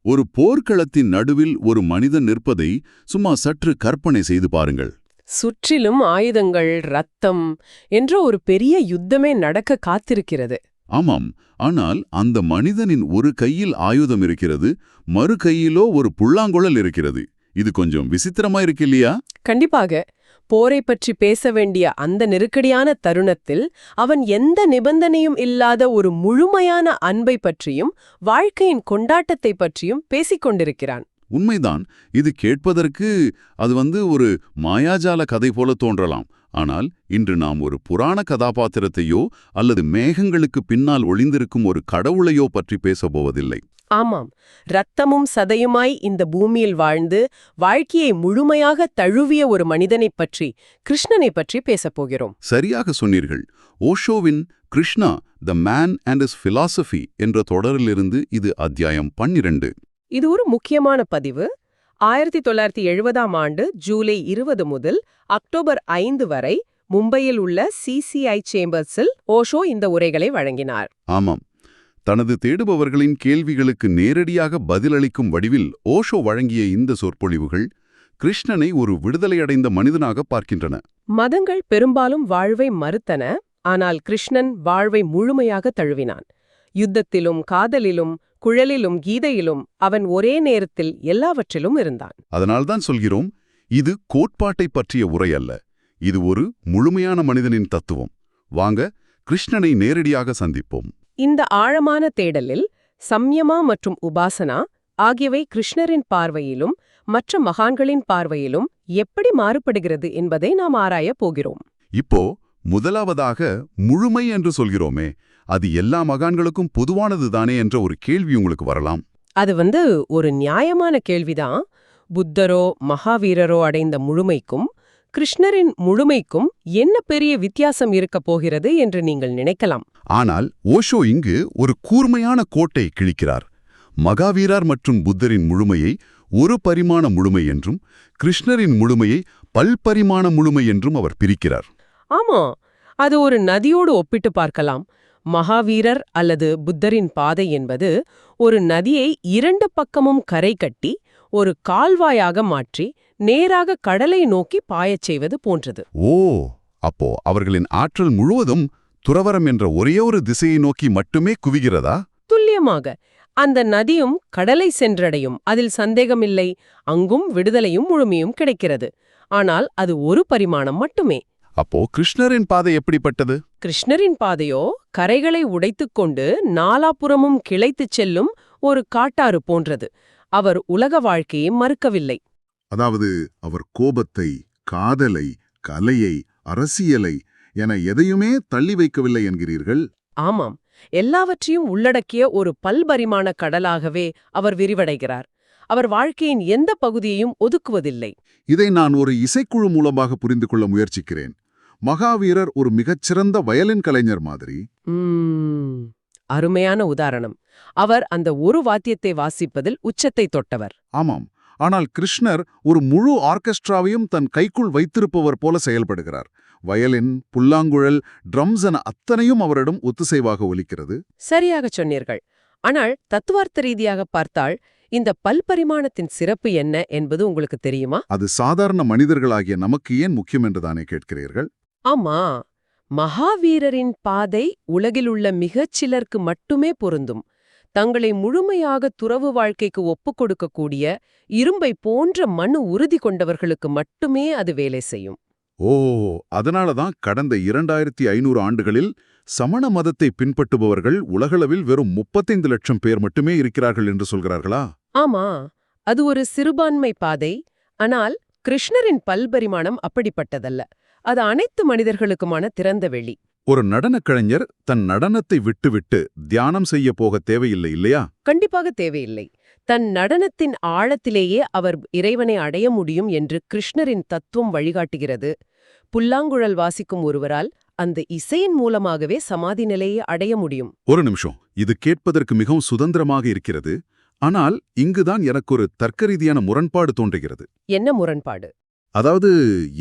ஒரு போர்க்களத்தின் நடுவில் ஒரு மனிதன் நிற்பதை சும்மா சற்று கற்பனை செய்து பாருங்கள். சுற்றிலும் ஆயுதங்கள், ரத்தம் என்ற ஒரு பெரிய யுத்தமே நடக்க காத்திருக்கிறது. ஆமாம், ஆனால் அந்த மனிதனின் ஒரு கையில் ஆயுதம் இருக்கிறது, மறு கையிலோ ஒரு புல்லாங்குழல் இருக்கிறது. இது கொஞ்சம் விசித்திரமா இருக்கு இல்லையா? கண்டிப்பாக. போரை பற்றி பேச வேண்டிய அந்த நெருக்கடியான தருணத்தில் அவன் எந்த நிபந்தனையும் இல்லாத ஒரு முழுமையான அன்பை பற்றியும் வாழ்க்கையின் கொண்டாட்டத்தை பற்றியும் பேசிக் கொண்டிருக்கிறான். உண்மைதான். இது கேட்பதற்கு அது ஒரு மாயாஜால கதை போல தோன்றலாம். ஆனால் இன்று நாம் ஒரு புராண கதாபாத்திரத்தையோ அல்லது மேகங்களுக்கு பின்னால் ஒளிந்திருக்கும் ஒரு கடவுளையோ பற்றி பேசப்போவதில்லை. ஆமாம், இரத்தமும் சதையுமாய் இந்த பூமியில் வாழ்ந்து வாழ்க்கையை முழுமையாக தழுவிய ஒரு மனிதனைப் பற்றி, கிருஷ்ணனை பற்றி பேசப்போகிறோம். சரியாக சொன்னீர்கள். ஓஷோவின் Krishna the man and his philosophy என்ற தொடரிலிருந்து இது அத்தியாயம் 12. இது ஒரு முக்கியமான பதிவு. 1970ஆம் ஆண்டு ஜூலை 20 முதல் அக்டோபர் 5 வரை மும்பையில் உள்ள CCI சேம்பர்ஸில் ஓஷோ இந்த உரைகளை வழங்கினார். ஆமாம், தனது தேடுபவர்களின் கேள்விகளுக்கு நேரடியாக பதிலளிக்கும் வடிவில் ஓஷோ வழங்கிய இந்த சொற்பொழிவுகள் கிருஷ்ணனை ஒரு விடுதலையடைந்த மனிதனாக பார்க்கின்றன. மதங்கள் பெரும்பாலும் வாழ்வை மறுத்தன, ஆனால் கிருஷ்ணன் வாழ்வை முழுமையாக தழுவினான். யுத்தத்திலும் காதலிலும் குழலிலும் கீதையிலும் அவன் ஒரே நேரத்தில் எல்லாவற்றிலும் இருந்தான். அதனால்தான் சொல்கிறோம், இது கோட்பாட்டை பற்றிய உரை அல்ல, இது ஒரு முழுமையான மனிதனின் தத்துவம். வாங்க கிருஷ்ணனை நேரடியாக சந்திப்போம். இந்த ஆழமான தேடலில் சம்யமா மற்றும் உபாசனா ஆகியவை கிருஷ்ணரின் பார்வையிலும் மற்ற மகான்களின் பார்வையிலும் எப்படி மாறுபடுகிறது என்பதை நாம் ஆராயப் போகிறோம். இப்போ முதலாவதாக முழுமை என்று சொல்கிறோமே, அது எல்லா மகான்களுக்கும் பொதுவானது தானே என்ற ஒரு கேள்வி உங்களுக்கு வரலாம். அது ஒரு நியாயமான கேள்விதான். புத்தரோ மகாவீரரோ அடைந்த முழுமைக்கும் கிருஷ்ணரின் முழுமைக்கும் என்ன பெரிய வித்தியாசம் இருக்கப் போகிறது என்று நீங்கள் நினைக்கலாம். ஆனால் ஓஷோ இங்கு ஒரு கூர்மையான கோட்டை கிழிக்கிறார். மகாவீரர் மற்றும் புத்தரின் முழுமையை ஒரு பரிமாண முழுமை என்றும் கிருஷ்ணரின் முழுமையை பல்பரிமாண முழுமை என்றும் அவர் பிரிக்கிறார். ஆமா, அது ஒரு நதியோடு ஒப்பிட்டு பார்க்கலாம். மகாவீரர் அல்லது புத்தரின் பாதை என்பது ஒரு நதியை இரண்டு பக்கமும் கரை கட்டி ஒரு கால்வாயாக மாற்றி நேராக கடலை நோக்கி பாயச் செய்வது போன்றது. ஓ, அப்போ அவர்களின் ஆற்றல் முழுவதும் துறவரம் என்ற ஒரே ஒரு திசையை நோக்கி மட்டுமே குவிகிறதா? துல்லியமாக. அந்த நதியும் கடலை சென்றடையும், அதில் சந்தேகமில்லை. அங்கும் விடுதலையும் முழுமையும் கிடைக்கிறது. ஆனால் அது ஒரு பரிமாணம் மட்டுமே. அப்போ கிருஷ்ணரின் பாதை எப்படிப்பட்டது? கிருஷ்ணரின் பாதையோ கரைகளை உடைத்துக்கொண்டு நாலாபுறமும் கிளைத்துச் செல்லும் ஒரு காட்டாறு போன்றது. அவர் உலக வாழ்க்கையை மறுக்கவில்லை. அதாவது அவர் கோபத்தை, காதலை, கலையை, அரசியலை என எதையுமே தள்ளி வைக்கவில்லை என்கிறீர்கள்? ஆமாம், எல்லாவற்றையும் உள்ளடக்கிய ஒரு பல்பரிமாண கடலாகவே அவர் விரிவடைகிறார். அவர் வாழ்க்கையின் எந்த பகுதியையும் ஒதுக்குவதில்லை. இதை நான் ஒரு இசைக்குழு மூலமாக புரிந்து கொள்ள முயற்சிக்கிறேன். மகாவீரர் ஒரு மிகச்சிறந்த வயலின் கலைஞர் மாதிரி. அருமையான உதாரணம். அவர் அந்த ஒரு வாத்தியத்தை வாசிப்பதில் உச்சத்தை தொட்டவர். ஆமாம், ஆனால் கிருஷ்ணர் ஒரு முழு ஆர்கெஸ்ட்ராவையும் தன் கைக்குள் வைத்திருப்பவர் போல செயல்படுகிறார். வயலின், புல்லாங்குழல், ட்ரம்ஸ் என அத்தனையும் அவரிடம் ஒத்துசைவாக ஒலிக்கிறது. சரியாகச் சொன்னீர்கள். ஆனால் தத்துவார்த்த ரீதியாக பார்த்தால் இந்த பல்பரிமாணத்தின் சிறப்பு என்ன என்பது உங்களுக்கு தெரியுமா? அது சாதாரண மனிதர்களாகிய நமக்கு ஏன் முக்கியம் என்றுதானே கேட்கிறீர்கள்? ஆமா, மகாவீரரின் பாதை உலகிலுள்ள மிகச் சிலருக்கு மட்டுமே பொருந்தும். தங்களை முழுமையாக துறவு வாழ்க்கைக்கு ஒப்புக் கொடுக்கக்கூடிய இரும்பை போன்ற மனு உறுதி கொண்டவர்களுக்கு மட்டுமே அது வேலை செய்யும். ஓ, அதனாலதான் கடந்த 2500 ஆண்டுகளில் சமண மதத்தை பின்பற்றுபவர்கள் உலகளவில் வெறும் 35 லட்சம் பேர் மட்டுமே இருக்கிறார்கள் என்று சொல்கிறார்களா? ஆமா, அது ஒரு சிறுபான்மை பாதை. ஆனால் கிருஷ்ணரின் பல்பரிமாணம் அப்படிப்பட்டதல்ல. அது அனைத்து மனிதர்களுக்குமான திறந்த வெளி. ஒரு நடனக் கலைஞர் தன் நடனத்தை விட்டுவிட்டு தியானம் செய்ய போக தேவையில்லை இல்லையா? கண்டிப்பாக தேவையில்லை. தன் நடனத்தின் ஆழத்திலேயே அவர் இறைவனை அடைய முடியும் என்று கிருஷ்ணரின் தத்துவம் வழிகாட்டுகிறது. புல்லாங்குழல் வாசிக்கும் ஒருவரால் அந்த இசையின் மூலமாகவே சமாதி நிலையை அடைய முடியும். ஒரு நிமிஷம், இது கேட்பதற்கு மிகவும் சுதந்திரமாக இருக்கிறது. ஆனால் இங்குதான் எனக்கு ஒரு தர்க்கரீதியான முரண்பாடு தோன்றுகிறது. என்ன முரண்பாடு? அதாவது,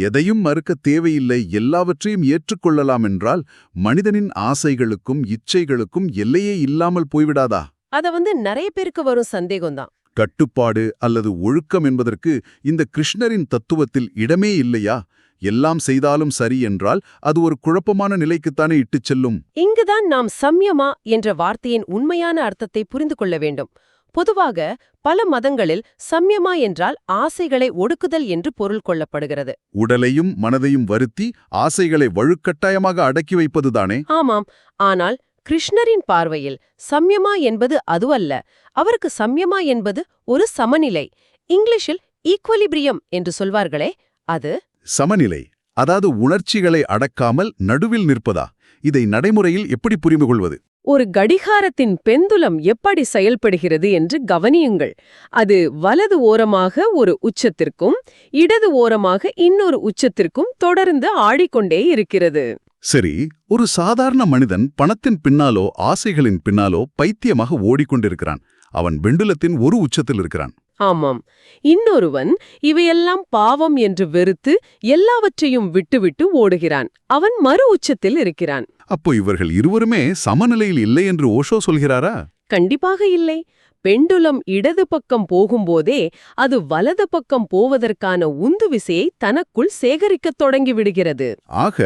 எதையும் மறுக்க தேவையில்லை, எல்லாவற்றையும் ஏற்றுக்கொள்ளலாம் என்றால் மனிதனின் ஆசைகளுக்கும் இச்சைகளுக்கும் எல்லையே இல்லாமல் போய்விடாதா? அத நிறைய பேருக்கு வரும் சந்தேகம்தான். கட்டுப்பாடு அல்லது ஒழுக்கம் என்பதற்கு இந்த கிருஷ்ணரின் தத்துவத்தில் இடமே இல்லையா? எல்லாம் செய்தாலும் சரி என்றால் அது ஒரு குழப்பமான நிலைக்குத்தானே இட்டுச் செல்லும். இங்குதான் நாம் சம்யமா என்ற வார்த்தையின் உண்மையான அர்த்தத்தை புரிந்து கொள்ள வேண்டும். பொதுவாக பல மதங்களில் சம்யமா என்றால் ஆசைகளை ஒடுக்குதல் என்று பொருள் கொள்ளப்படுகிறது. உடலையும் மனதையும் வருத்தி ஆசைகளை வலுக்கட்டாயமாக அடக்கி வைப்பதுதானே? ஆமாம். ஆனால் கிருஷ்ணரின் பார்வையில் சம்யமா என்பது அதுவல்ல. அவருக்கு சம்யமா என்பது ஒரு சமநிலை. இங்கிலீஷில் ஈக்குவலிபிரியம் என்று சொல்வார்களே, அது சமநிலை. அதாவது உணர்ச்சிகளை அடக்காமல் நடுவில் நிற்பதா? இதை நடைமுறையில் எப்படி புரிந்து கொள்வது? ஒரு கடிகாரத்தின் பெண்டுலம் எப்படி செயல்படுகிறது என்று கவனியுங்கள். அது வலது ஓரமாக ஒரு உச்சத்திற்கும் இடது ஓரமாக இன்னொரு உச்சத்திற்கும் தொடர்ந்து ஆடிக்கொண்டே இருக்கிறது. சரி, ஒரு சாதாரண மனிதன் பணத்தின் பின்னாலோ ஆசைகளின் பின்னாலோ பைத்தியமாக ஓடிக்கொண்டிருக்கிறான். அவன் பெண்டுலத்தின் ஒரு உச்சத்தில் இருக்கிறான். ஆமாம். இன்னொருவன் இவையெல்லாம் பாவம் என்று வெறுத்து எல்லாவற்றையும் விட்டுவிட்டு ஓடுகிறான். அவன் மறு உச்சத்தில் இருக்கிறான். அப்போ இவர்கள் இருவருமே சமநிலையில் இல்லை என்று ஓஷோ சொல்கிறாரா? கண்டிப்பாக இல்லை. பெண்டுலம் இடது பக்கம் போகும்போதே அது வலது பக்கம் போவதற்கான உந்து விசையை தனக்குள் சேகரிக்கத் தொடங்கிவிடுகிறது. ஆக,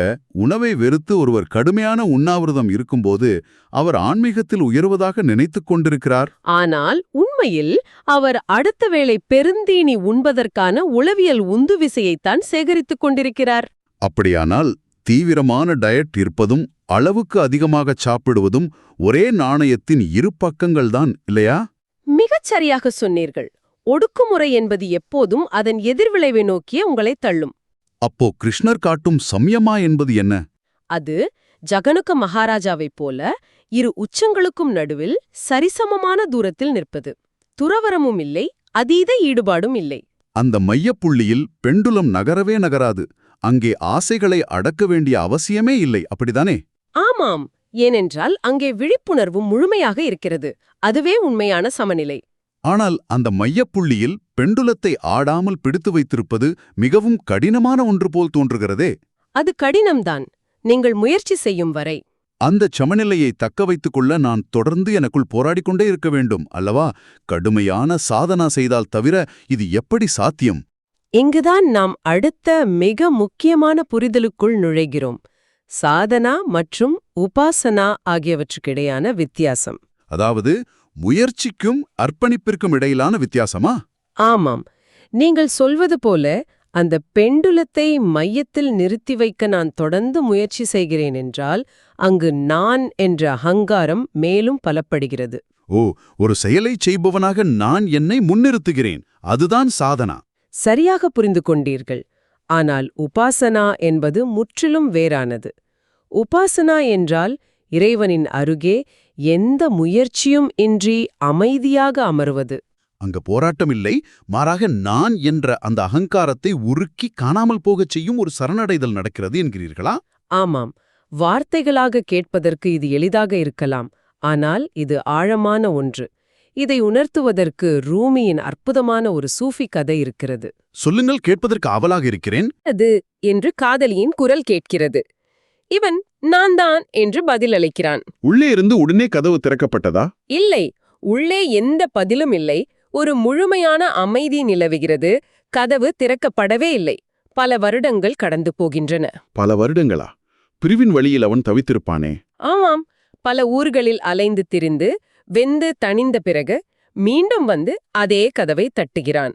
உணவை வெறுத்து ஒருவர் கடுமையான உண்ணாவிரதம் இருக்கும்போது அவர் ஆன்மீகத்தில் உயர்வதாக நினைத்துக் கொண்டிருக்கிறார். ஆனால் உண்மையில் அவர் அடுத்த வேளை பெருந்தீனி உண்பதற்கான உளவியல் உந்து விசையைத்தான் சேகரித்துக் கொண்டிருக்கிறார். அப்படியானால் தீவிரமான டயட் இருப்பதும் அளவுக்கு அதிகமாக சாப்பிடுவதும் ஒரே நாணயத்தின் இரு பக்கங்கள்தான் இல்லையா? மிகச் சரியாக சொன்னீர்கள். ஒடுக்குமுறை என்பது எப்போதும் அதன் எதிர்விளைவை நோக்கியே உங்களை தள்ளும். அப்போ கிருஷ்ணர் காட்டும் சம்யமா என்பது என்ன? அது ஜகனுக மகாராஜாவைப் போல இரு உச்சங்களுக்கும் நடுவில் சரிசமமான தூரத்தில் நிற்பது. துறவரமும் இல்லை, அதீத ஈடுபாடும் இல்லை. அந்த மையப்புள்ளியில் பெண்டுலம் நகரவே நகராது. அங்கே ஆசைகளை அடக்க வேண்டிய அவசியமே இல்லை, அப்படிதானே? ஆமாம். ஏனென்றால் அங்கே விழிப்புணர்வு முழுமையாக இருக்கிறது. அதுவே உண்மையான சமநிலை. ஆனால் அந்த மையப்புள்ளியில் பெண்டுலத்தை ஆடாமல் பிடித்து வைத்திருப்பது மிகவும் கடினமான ஒன்று போல் தோன்றுகிறதே. அது கடினம்தான், நீங்கள் முயற்சி செய்யும் வரை. அந்த சமநிலையை தக்க வைத்துக் கொள்ள நான் தொடர்ந்து எனக்குள் போராடிக்கொண்டே இருக்க வேண்டும் அல்லவா? கடுமையான சாதனா செய்தால் தவிர இது எப்படி சாத்தியம்? இங்குதான் நாம் அடுத்த மிக முக்கியமான புரிதலுக்குள் நுழைகிறோம். சாதனா மற்றும் உபாசனா ஆகியவற்றுக்கிடையான வித்தியாசம். அதாவது முயற்சிக்கும் அர்ப்பணிப்பிற்கும் இடையிலான வித்தியாசமா? ஆமாம். நீங்கள் சொல்வது போல அந்த பெண்டுலத்தை மையத்தில் நிறுத்தி வைக்க நான் தொடர்ந்து முயற்சி செய்கிறேன் என்றால் அங்கு நான் என்ற அகங்காரம் மேலும் பலப்படுகிறது. ஓ, ஒரு செயலை செய்பவனாக நான் என்னை முன்னிறுத்துகிறேன். அதுதான் சாதனா. சரியாக புரிந்து கொண்டீர்கள். ஆனால் உபாசனா என்பது முற்றிலும் வேறானது. உபாசனா என்றால் இறைவனின் அருகே எந்த முயற்சியும் இன்றி அமைதியாக அமர்வது. அங்க போராட்டம் இல்லை, மாறாக நான் என்ற அந்த அகங்காரத்தை உருக்கி காணாமல் போகச் செய்யும் ஒரு சரணடைதல் நடக்கிறது என்கிறீர்களா? ஆமாம். வார்த்தைகளாக கேட்பதற்கு இது எளிதாக இருக்கலாம். ஆனால் இது ஆழமான ஒன்று. இதை உணர்த்துவதற்கு ரூமியின் அற்புதமான ஒரு சூஃபி கதை இருக்கிறது. சொல்லுங்கள், கேட்பதற்கு ஆவலாக இருக்கிறேன். அது என்று காதலியின் குரல் கேட்கிறது. இவன் நான் தான் என்று பதிலளிக்கிறான். உள்ளே இருந்து உடனே கதவு திறக்கப்பட்டதா? இல்லை, உள்ளே எந்த பதிலும் இல்லை. ஒரு முழுமையான அமைதி நிலவுகிறது. கதவு திறக்கப்படவே இல்லை. பல வருடங்கள் கடந்து போகின்றன. பல வருடங்களா? பிரிவின் வழியில் அவன் தவித்திருப்பானே. ஆமாம். பல ஊர்களில் அலைந்து திரிந்து வெந்து தணிந்த பிறகு மீண்டும் வந்து அதே கதவை தட்டுகிறான்.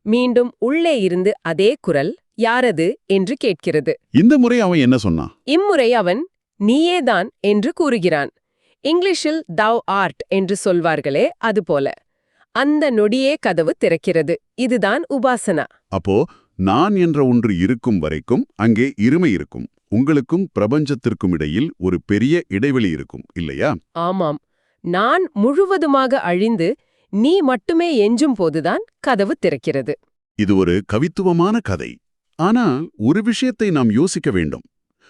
மீண்டும் உள்ளே இருந்து அதே குரல் யாரது என்று கேட்கிறது. இந்த முறை அவன் என்ன சொன்னான்? இம்முறை அவன் நீயேதான் என்று கூறுகிறான். இங்கிலீஷில் தவ் ஆர்ட் என்று சொல்வார்களே, அதுபோல. அந்த நொடியே கதவு திறக்கிறது. இதுதான் உபாசனா. அப்போ நான் என்ற ஒன்று இருக்கும் வரைக்கும் அங்கே இருமை இருக்கும். உங்களுக்கும் பிரபஞ்சத்திற்கும் இடையில் ஒரு பெரிய இடைவெளி இருக்கும், இல்லையா? ஆமாம். நான் முழுவதுமாக அழிந்து நீ மட்டுமே எஞ்சும் போதுதான் கதவு திறக்கிறது. இது ஒரு கவித்துவமான கதை. ஆனா ஒரு விஷயத்தை நாம் யோசிக்க வேண்டும்.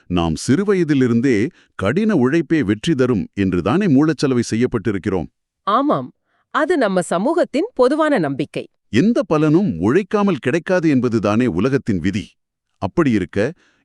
நாம் சிறுவயதிலிருந்தே கடின உழைப்பே வெற்றி தரும் என்றுதானே மூளைச்சலவை செய்யப்பட்டிருக்கிறோம். ஆமாம். அது நம்ம சமூகத்தின் பொதுவான நம்பிக்கை. எந்த பலனும் உழைக்காமல் கிடைக்காது என்பதுதானே உலகத்தின் விதி. அப்படி இருக்க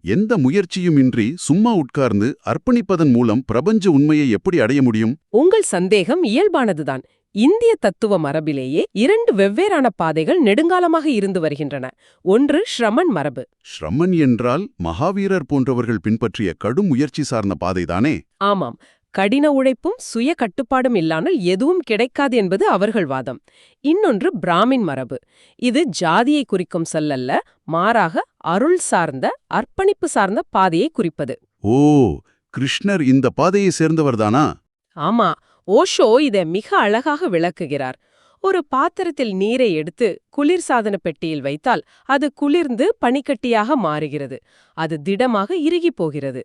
எந்த முயற்சியும் இன்றி சும்மா உட்கார்ந்து அர்ப்பணிப்பதன் மூலம் பிரபஞ்ச உண்மையை எப்படி அடைய முடியும்? உங்கள் சந்தேகம் இயல்பானதுதான். இந்திய தத்துவ மரபிலேயே 2 வெவ்வேறான பாதைகள் நெடுங்காலமாக இருந்து வருகின்றன. ஒன்று ஸ்ரமன் மரபு. ஸ்ரமன் என்றால் மகாவீரர் போன்றவர்கள் பின்பற்றிய கடும் முயற்சி சார்ந்த பாதைதானே? ஆமாம், கடின உழைப்பும் சுய கட்டுப்பாடும் இல்லாமல் எதுவும் கிடைக்காது என்பது அவர்கள் வாதம். இன்னொன்று பிராமின் மரபு. இது ஜாதியை குறிக்கும் சொல்லல்ல, மாறாக அருள் சார்ந்த, அர்ப்பணிப்பு சார்ந்த பாதையை குறிப்பது. ஓ, கிருஷ்ணர் இந்த பாதையை சேர்ந்தவர்தானா? ஆமா, ஓஷோ இதை மிக அழகாக விளக்குகிறார். ஒரு பாத்திரத்தில் நீரை எடுத்து குளிர்சாதன பெட்டியில் வைத்தால் அது குளிர்ந்து பனிக்கட்டியாக மாறுகிறது. அது திடமாக இறுகி போகிறது.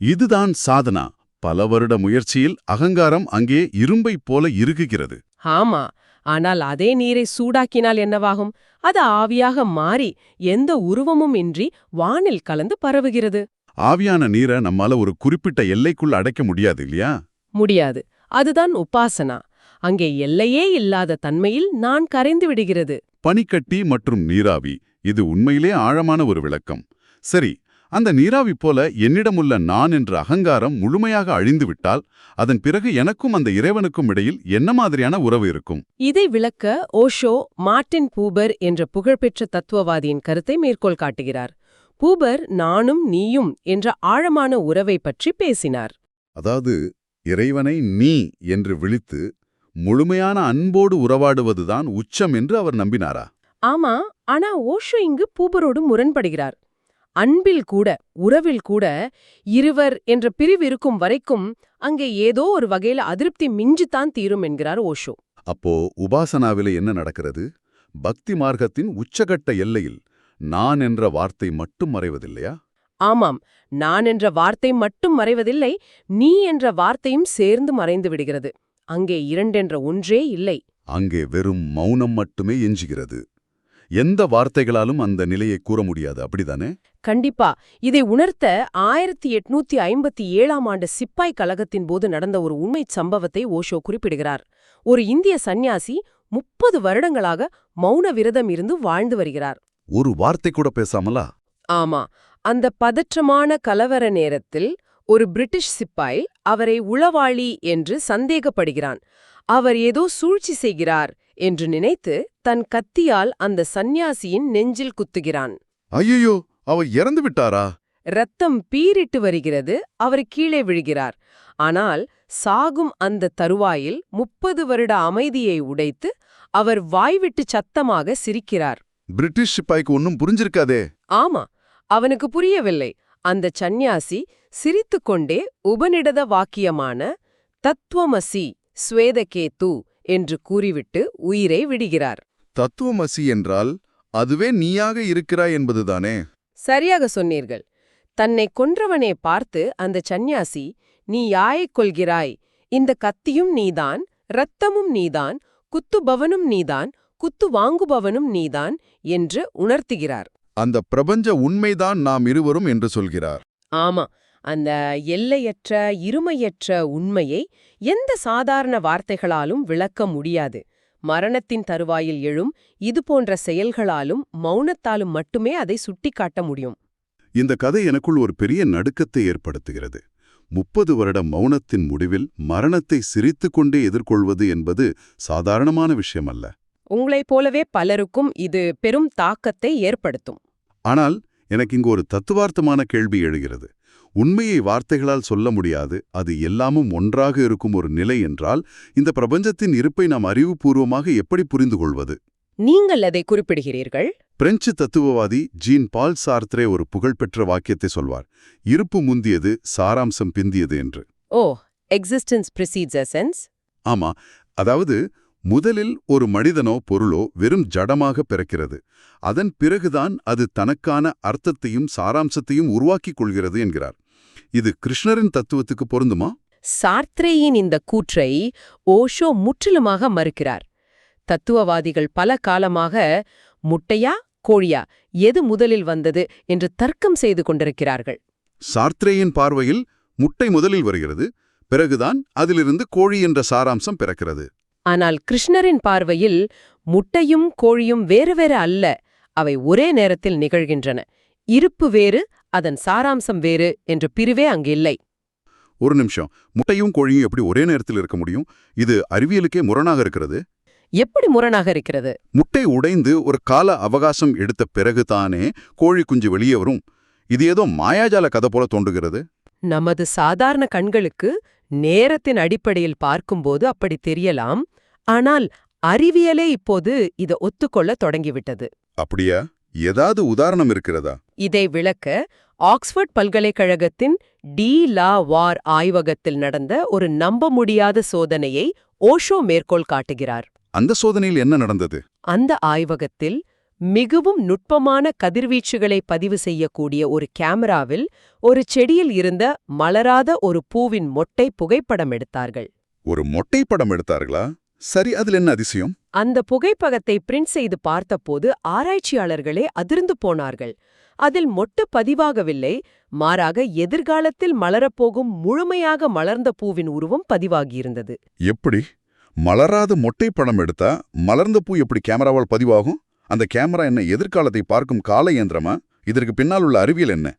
இதுதான் சாதனா. பல வருட முயற்சியில் அகங்காரம் அங்கே இரும்பைப் போல இறுகுகிறது. ஆமா, ஆனால் அதே நீரை சூடாக்கினால் என்னவாகும்? அது ஆவியாக மாறி எந்த உருவமும் இன்றி வானில் கலந்து பரவுகிறது. ஆவியான நீரை நம்மால ஒரு குறிப்பிட்ட எல்லைக்குள் அடைக்க முடியாது இல்லையா? முடியாது. அதுதான் உபாசனா. அங்கே எல்லையே இல்லாத தன்மையில் நான் கரைந்து விடுகிறது. பனிக்கட்டி மற்றும் நீராவி, இது உண்மையிலே ஆழமான ஒரு விளக்கம். சரி, அந்த நீராவி போல என்னிடமுள்ள நான் என்ற அகங்காரம் முழுமையாக அழிந்துவிட்டால் அதன் பிறகு எனக்கும் அந்த இறைவனுக்கும் இடையில் என்ன மாதிரியான உறவு இருக்கும்? இதை விளக்க ஓஷோ மார்ட்டின் பூபர் என்ற புகழ்பெற்ற தத்துவவாதியின் கருத்தை மேற்கோள் காட்டுகிறார். பூபர் நானும் நீயும் என்ற ஆழமான உறவை பற்றி பேசினார். அதாவது இறைவனை நீ என்று விழித்து முழுமையான அன்போடு உறவாடுவதுதான் உச்சம் என்று அவர் நம்பினாரா? ஆமா, ஆனா ஓஷோ இங்கு பூபரோடு முரண்படுகிறார். அன்பில் கூட, உறவில் கூட இருவர் என்ற பிரிவு இருக்கும் வரைக்கும் அங்கே ஏதோ ஒரு வகையில அதிருப்தி மிஞ்சித்தான் தீரும் என்கிறார் ஓஷோ. அப்போ உபாசனாவில என்ன நடக்கிறது? பக்தி மார்க்கத்தின் உச்சகட்ட எல்லையில் நான் என்ற வார்த்தை மட்டும் மறைவதில்லையா? ஆமாம், நான் என்ற வார்த்தை மட்டும் மறைவதில்லை, நீ என்ற வார்த்தையும் சேர்ந்து மறைந்து விடுகிறது. அங்கே இரண்டென்ற ஒன்றே இல்லை. அங்கே வெறும் மௌனம் மட்டுமே எஞ்சுகிறது. எந்த வார்த்தைகளாலும் அந்த நிலையை கூற முடியாது, அப்படிதானே? கண்டிப்பா. இதை உணர்த்த 1857ஆம் ஆண்டு சிப்பாய் கலகத்தின் போது நடந்த ஒரு உண்மைச் சம்பவத்தை ஓஷோ குறிப்பிடுகிறார். ஒரு இந்திய சந்நியாசி 30 வருடங்களாக மௌன விரதம் இருந்து வாழ்ந்து வருகிறார். ஒரு வார்த்தை கூட பேசாமலா? ஆமா, அந்த பதற்றமான கலவர நேரத்தில் ஒரு பிரிட்டிஷ் சிப்பாய் அவரை உளவாளி என்று சந்தேகப்படுகிறான். அவர் ஏதோ சூழ்ச்சி செய்கிறார் என்று நினைத்து தன் கத்தியால் அந்த சந்நியாசியின் நெஞ்சில் குத்துகிறான். ஐயோ, அவர் இறந்து விட்டாரா? இரத்தம் பீரிட்டு வருகிறது. அவர் கீழே விழுகிறார். ஆனால் சாகும் அந்த தருவாயில் 30 வருட அமைதியை உடைத்து அவர் வாய்விட்டு சத்தமாக சிரிக்கிறார். பிரிட்டிஷ் சிப்பாய்க்கு ஒன்னும் புரிஞ்சிருக்காதே. ஆமா, அவனுக்கு புரியவில்லை. அந்த சந்நியாசி சிரித்துக்கொண்டே உபநிடத வாக்கியமான தத்துவமசி ஸ்வேதகேது என்று கூறிவிட்டு உயிரை விடுகிறார். தத்துவமசி என்றால் அதுவே நீயாக இருக்கிறாய் என்பதுதானே? சரியாக சொன்னீர்கள். தன்னை கொன்றவனே பார்த்து அந்த சந்நியாசி, நீ யாயைக் கொள்கிறாய்? இந்த கத்தியும் நீதான், இரத்தமும் நீதான், குத்துபவனும் நீதான், குத்து வாங்குபவனும் நீதான் என்று உணர்த்துகிறார். அந்த பிரபஞ்ச உண்மைதான் நாம் இருவரும் என்று சொல்கிறார். ஆமா, அந்த எல்லையற்ற இருமையற்ற உண்மையை எந்த சாதாரண வார்த்தைகளாலும் விளக்க முடியாது. மரணத்தின் தருவாயில் எழும் இதுபோன்ற செயல்களாலும் மௌனத்தாலும் மட்டுமே அதை சுட்டிக்காட்ட முடியும். இந்த கதை எனக்குள் ஒரு பெரிய நடுக்கத்தை ஏற்படுத்துகிறது. 30 வருட மௌனத்தின் முடிவில் மரணத்தை சிரித்துக்கொண்டே எதிர்கொள்வது என்பது சாதாரணமான விஷயமல்ல. உங்களைப் போலவே பலருக்கும் இது பெரும் தாக்கத்தை ஏற்படுத்தும். ஆனால் எனக்கு இங்கு ஒரு தத்துவார்த்தமான கேள்வி எழுகிறது. உண்மையை வார்த்தைகளால் சொல்ல முடியாது, அது எல்லாமும் ஒன்றாக இருக்கும் ஒரு நிலை என்றால் இந்த பிரபஞ்சத்தின் இருப்பை நாம் அறிவுபூர்வமாக எப்படி புரிந்து கொள்வது? நீங்கள் அதை குறிப்பிடுகிறீர்கள். பிரெஞ்சு தத்துவவாதி ஜீன் பால் சார்த்ரே ஒரு புகழ்பெற்ற வாக்கியத்தை சொல்வார், இருப்பு முந்தியது, சாராம்சம் பிந்தியது என்று. ஓ, எக்ஸிஸ்டன்ஸ் precedes essence. ஆமா, அதாவது முதலில் ஒரு மனிதனோ பொருளோ வெறும் ஜடமாக பிறக்கிறது. அதன் பிறகுதான் அது தனக்கான அர்த்தத்தையும் சாராம்சத்தையும் உருவாக்கிக் கொள்கிறது என்கிறார். இது கிருஷ்ணரின் தத்துவத்துக்கு பொருந்துமா? சார்த்ரேயின் இந்த கூற்றை ஓஷோ முற்றிலுமாக மறுக்கிறார். தத்துவவாதிகள் பல காலமாக முட்டையா கோழியா எது முதலில் வந்தது என்று தர்க்கம் செய்து கொண்டிருக்கிறார்கள். சார்த்ரேயின் பார்வையில் முட்டை முதலில் வருகிறது, பிறகுதான் அதிலிருந்து கோழி என்ற சாராம்சம் பிறக்கிறது. ஆனால் கிருஷ்ணரின் பார்வையில் முட்டையும் கோழியும் வேறு வேறு அல்ல, அவை ஒரே நேரத்தில் நிகழ்கின்றன. இருப்பு வேறு, அதன் சாராம்சம் வேறு என்ற பிரிவே அங்கில்லை. ஒரு நிமிஷம், முட்டையும் கோழியும் எப்படி ஒரே நேரத்தில் இருக்க முடியும்? இது அறிவியலுக்கே முரணாக இருக்கிறது. எப்படி முரணாக இருக்கிறது? முட்டை உடைந்து ஒரு கால அவகாசம் எடுத்த பிறகு தானே கோழி குஞ்சு வெளியே வரும். இது ஏதோ மாயாஜால கதை போல தோன்றுகிறது. நமது சாதாரண கண்களுக்கு நேரத்தின் அடிப்படையில் பார்க்கும்போது அப்படி தெரியலாம். ஆனால் அறிவியலே இப்போது இதை ஒத்துக்கொள்ள தொடங்கிவிட்டது. அப்படியா? ஏதாவது உதாரணம் இருக்கிறதா? இதை விளக்க ஆக்ஸ்போர்ட் பல்கலைக்கழகத்தின் டி லா வார் ஆய்வகத்தில் நடந்த ஒரு நம்ப முடியாத சோதனையை ஓஷோ மேற்கோள் காட்டுகிறார். அந்த சோதனையில் என்ன நடந்தது? அந்த ஆய்வகத்தில் மிகவும் நுட்பமான கதிர்வீச்சுகளை பதிவு செய்யக்கூடிய ஒரு கேமராவில் ஒரு செடியில் இருந்த மலராத ஒரு பூவின் மொட்டை புகைப்படம் எடுத்தார்கள். ஒரு மொட்டை படம் எடுத்தார்களா? சரி, அதில் என்ன அதிசயம்? அந்த புகைப்படத்தை பிரிண்ட் செய்து பார்த்தபோது ஆராய்ச்சியாளர்களே அதிர்ந்து போனார்கள். அதில் மொட்டு பதிவாகவில்லை, மாறாக எதிர்காலத்தில் மலரப்போகும் முழுமையாக மலர்ந்த பூவின் உருவம் பதிவாகியிருந்தது. எப்படி? மலராத மொட்டை படம் எடுத்தா மலர்ந்த பூ எப்படி கேமராவால் பதிவாகும்? அந்த கேமரா என்ன எதிர்காலத்தை பார்க்கும் கால இயந்திரமா? இதற்கு பின்னால் உள்ள அறிவியல் என்ன?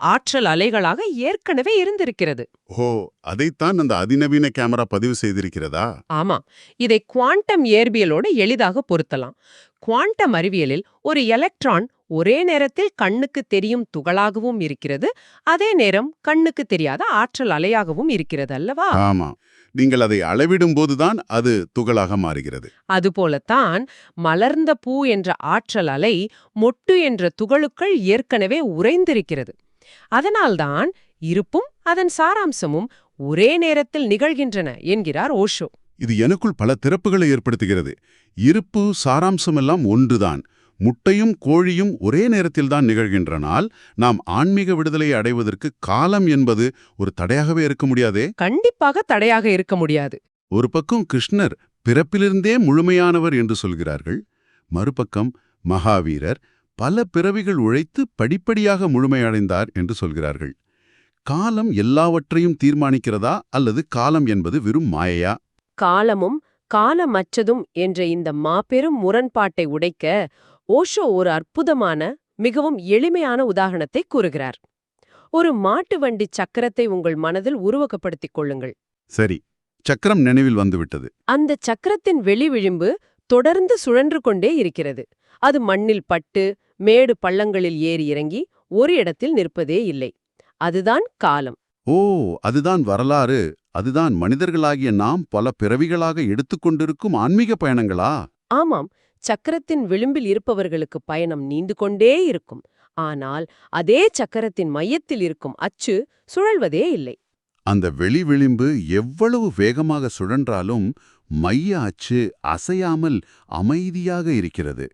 ஆற்றல் அலைகளாக ஏற்கனவே இருந்திருக்கிறது. ஓ, அதைத்தான் அந்த அதிநவீன கேமரா பதிவு செய்திருக்கிறதா? ஆமா, இதை குவாண்டம் இயற்பியலோடு எளிதாக பொருத்தலாம். குவாண்டம் அறிவியலில் ஒரு எலக்ட்ரான் ஒரே நேரத்தில் கண்ணுக்கு தெரியும் துகளாகவும் இருக்கிறது, அதே நேரம் கண்ணுக்கு தெரியாத ஆற்றல் அலையாகவும் இருக்கிறது அல்லவா? ஆமா, நீங்கள் அதை அளவிடும்போதுதான் அது துகளாக மாறுகிறது. அதுபோலத்தான் மலர்ந்த பூ என்ற ஆற்றல் அலை மொட்டு என்ற துகளுக்குள் ஏற்கனவே உறைந்திருக்கிறது. அதனால்தான் இருப்பும் அதன் சாராம்சமும் ஒரே நேரத்தில் நிகழ்கின்றன என்கிறார் ஓஷோ. இது எனக்குள் பல திறப்புகளை ஏற்படுத்துகிறது. இருப்பு, சாராம்சமெல்லாம் ஒன்றுதான். முட்டையும் கோழியும் ஒரே நேரத்தில்தான் நிகழ்கின்றனால் நாம் ஆன்மீக விடுதலையை அடைவதற்கு காலம் என்பது ஒரு தடையாகவே இருக்க முடியாதே. கண்டிப்பாக தடையாக இருக்க முடியாது. ஒரு பக்கம் கிருஷ்ணர் பிறப்பிலிருந்தே முழுமையானவர் என்று சொல்கிறார்கள், மறுபக்கம் மகாவீரர் பல பிறவிகள் உழைத்து படிப்படியாக முழுமையடைந்தார் என்று சொல்கிறார்கள். காலம் எல்லாவற்றையும் தீர்மானிக்கிறதா அல்லது காலம் என்பது வெறும் மாயையா? காலமும் காலமற்றதும் என்ற இந்த மாபெரும் முரண்பாட்டை உடைக்க ஓஷோ ஒரு அற்புதமான, மிகவும் எளிமையான உதாரணத்தை கூறுகிறார். ஒரு மாட்டு வண்டி சக்கரத்தை உங்கள் மனதில் உருவகப்படுத்திக் கொள்ளுங்கள். சரி, சக்கரம் நினைவில் வந்துவிட்டது. அந்த சக்கரத்தின் வெளி விளிம்பு தொடர்ந்து சுழன்று கொண்டே இருக்கிறது. அது மண்ணில் பட்டு மேடு பள்ளங்களில் ஏறி இறங்கி ஒரு இடத்தில் நிற்பதே இல்லை. அதுதான் காலம். ஓ, அதுதான் வரலாறு. அதுதான் மனிதர்களாகிய நாம் பல பிறவிகளாக எடுத்துக்கொண்டிருக்கும் ஆன்மீக பயணங்களா? ஆமாம், சக்கரத்தின் விளிம்பில் இருப்பவர்களுக்கு பயணம் நீண்டு கொண்டே இருக்கும். ஆனால் அதே சக்கரத்தின் மையத்தில் இருக்கும் அச்சு சுழல்வதே இல்லை. அந்த வெளி விளிம்பு எவ்வளவு வேகமாக சுழன்றாலும் மைய அச்சு அசையாமல் அமைதியாக இருக்கிறது.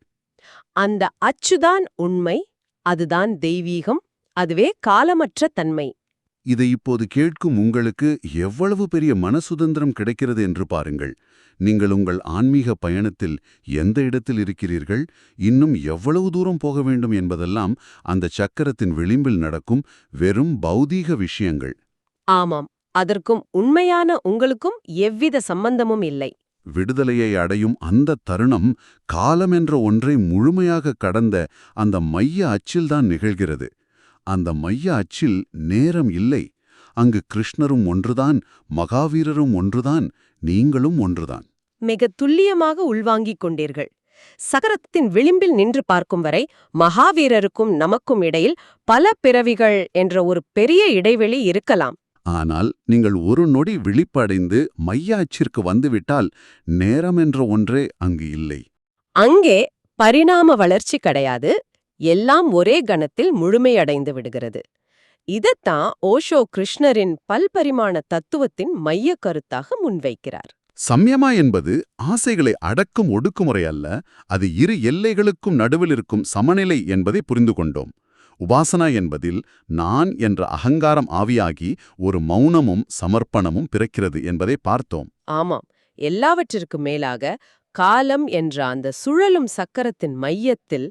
அந்த அச்சுதான் உண்மை, அதுதான் தெய்வீகம், அதுவே காலமற்ற தன்மை. இதை இப்போது கேட்கும் உங்களுக்கு எவ்வளவு பெரிய மனசுதந்திரம் கிடைக்கிறது என்று பாருங்கள். நீங்கள் உங்கள் ஆன்மீக பயணத்தில் எந்த இடத்தில் இருக்கிறீர்கள், இன்னும் எவ்வளவு தூரம் போக வேண்டும் என்பதெல்லாம் அந்த சக்கரத்தின் விளிம்பில் நடக்கும் வெறும் பௌதீக விஷயங்கள். ஆமாம், அதற்கும் உண்மையான உங்களுக்கும் எவ்வித சம்பந்தமும் இல்லை. விடுதலையை அடையும் அந்த தருணம் காலமென்ற ஒன்றை முழுமையாக கடந்த அந்த மைய அச்சில்தான் நிகழ்கிறது. அந்த மைய அச்சில் நேரம் இல்லை. அங்கு கிருஷ்ணரும் ஒன்றுதான், மகாவீரரும் ஒன்றுதான், நீங்களும் ஒன்றுதான். மிக துல்லியமாக உள்வாங்கிக் கொண்டீர்கள். சக்கரத்தின் விளிம்பில் நின்று பார்க்கும் வரை மகாவீரருக்கும் நமக்கும் இடையில் பல பிறவிகள் என்ற ஒரு பெரிய இடைவெளி இருக்கலாம். ஆனால் நீங்கள் ஒரு நொடி விழிப்படைந்து மைய அச்சிற்கு வந்துவிட்டால் நேரம் என்ற ஒன்றே அங்கு இல்லை. அங்கே பரிணாம வளர்ச்சி கிடையாது, எல்லாம் ஒரே கணத்தில் முழுமையடைந்து விடுகிறது. இதத்தான் ஓஷோ கிருஷ்ணரின் பல்பரிமாண தத்துவத்தின் மைய கருத்தாக முன்வைக்கிறார். சம்யமா என்பது ஆசைகளை அடக்கும் ஒடுக்குமுறை அல்ல, அது இரு எல்லைகளுக்கும் நடுவில் இருக்கும் சமநிலை என்பதை புரிந்து கொண்டோம். உபாசனா என்பதில் நான் என்ற அகங்காரம் ஆவியாகி ஒரு மௌனமும் சமர்ப்பணமும் பிறக்கிறது என்பதை பார்த்தோம். ஆமாம், எல்லாவற்றிற்கும் மேலாக காலம் என்ற அந்த சுழலும் சக்கரத்தின் மையத்தில்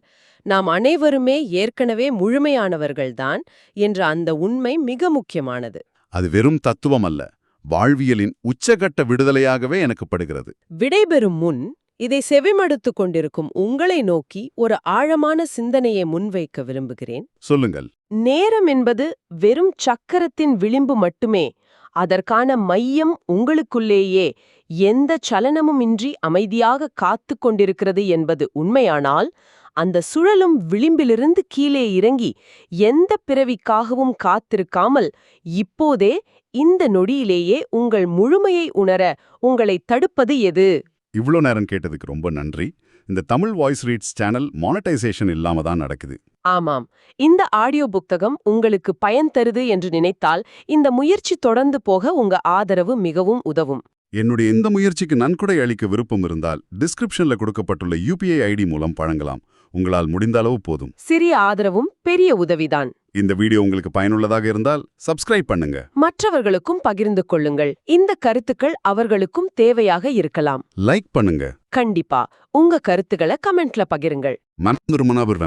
நாம் அனைவருமே ஏற்கனவே முழுமையானவர்கள்தான் என்ற அந்த உண்மை மிக முக்கியமானது. அது வெறும் தத்துவம் அல்ல, வாழ்வியலின் உச்சகட்ட விடுதலையாகவே எனக்கு படுகிறது. விடைபெறும் முன் இதை செவிமடுத்துக் கொண்டிருக்கும் உங்களை நோக்கி ஒரு ஆழமான சிந்தனையை முன்வைக்க விரும்புகிறேன். சொல்லுங்கள். நேரம் என்பது வெறும் சக்கரத்தின் விளிம்பு மட்டுமே, அதற்கான மையம் உங்களுக்குள்ளேயே எந்த சலனமுமின்றி அமைதியாக காத்து கொண்டிருக்கிறது என்பது உண்மையானால், அந்த சுழலும் விளிம்பிலிருந்து கீழே இறங்கி எந்த பிறவிக்காகவும் காத்திருக்காமல் இப்போதே இந்த நொடியிலேயே உங்கள் முழுமையை உணர உங்களை தடுப்பது எது? இவ்ளோ நேரம் கேட்டதுக்கு ரொம்ப நன்றி. இந்த Tamil voice reads channel monetisation இல்லாம தான் நடக்குது. ஆமாம், இந்த ஆடியோ புத்தகம் உங்களுக்கு பயன் தருது என்று நினைத்தால் இந்த முயற்சி தொடர்ந்து போக உங்க ஆதரவு மிகவும் உதவும். என்னுடைய இந்த முயற்சிக்கு நன்கொடை அளிக்க விருப்பம் இருந்தால் டிஸ்கிரிப்ஷன்ல கொடுக்கப்பட்டுள்ள UPI ஐடி மூலம் வழங்கலாம். உங்களால் முடிந்த அளவு போதும். சிறிய ஆதரவும் பெரிய உதவிதான். இந்த வீடியோ உங்களுக்கு பயனுள்ளதாக இருந்தால் சப்ஸ்கிரைப் பண்ணுங்க. மற்றவர்களுக்கும் பகிர்ந்து கொள்ளுங்கள். இந்த கருத்துக்கள் அவர்களுக்கும் தேவையாக இருக்கலாம். லைக் பண்ணுங்க. கண்டிப்பா உங்க கருத்துக்களை கமெண்ட்ல பகிருங்கள். மனதுருமனாபுரம்